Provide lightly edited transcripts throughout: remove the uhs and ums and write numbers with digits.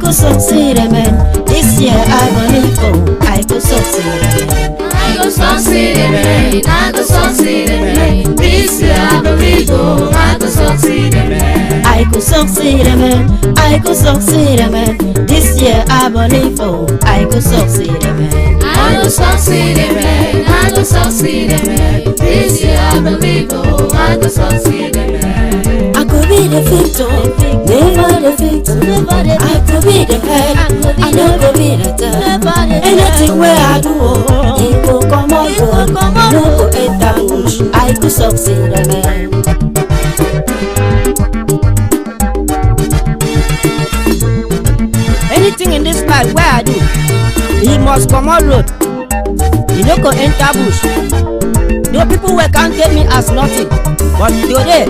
could succeed, amen. This year I believe, oh, I could succeed, amen. I go succeed, amen. I go succeed, amen. This year I believe, oh, I go succeed, amen. I could succeed, amen. I could succeed, amen. This year I believe, oh, I could succeed, amen. I go succeed, amen. I go succeed, amen. This year I believe, oh, I go succeed, amen. I could be the victor, never the victim. I could be the head, I never be the tail. Anything where I do, oh, it will come on road. No go enter bush, I could succeed, amen. Anything in this life where I do, he must come on road. You no go enter bush. No people will can't take me as nothing, but today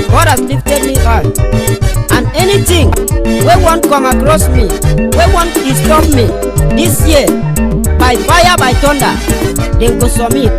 God has lifted me high. And anything we won't come across me, we won't disturb me this year, by fire, by thunder, they go submit.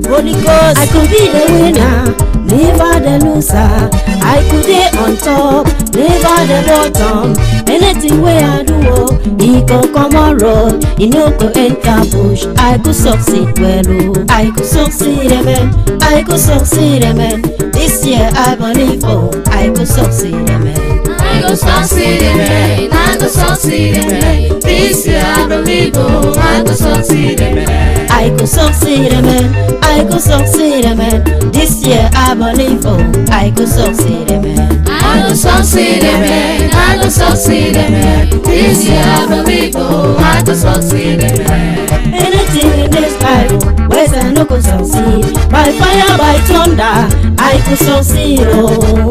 Holy Ghost, I could be the winner, never the loser. I could be on top, never the bottom. Anything where I do, oh, he go come on road, he no go enter bush. I could succeed, well, oh, I could succeed, amen. I could succeed, amen. This year I believe, oh, I could succeed, amen. I go succeed, amen. I go succeed, amen. This year I believe, oh, I go succeed, amen. I could succeed, amen. I could succeed, amen. This year I believe, oh, I could succeed, amen. I go succeed, amen. I go succeed, amen. This year I believe, oh, I go succeed, amen. Anything in this life, where's I no could succeed? By fire, by thunder, I could succeed, oh.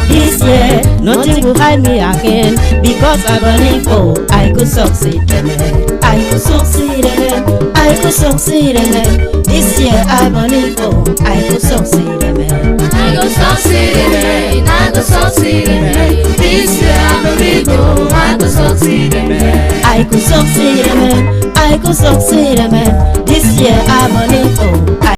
This year, nothing will hide me again, because I believe, oh, I could succeed, amen. I could succeed, amen. I could succeed, amen. This year I believe, oh, I could succeed, amen. I go succeed, amen. I go succeed, amen. This year I believe, oh, I go succeed, amen. I could succeed, amen. I could succeed, amen. This year I believe, oh,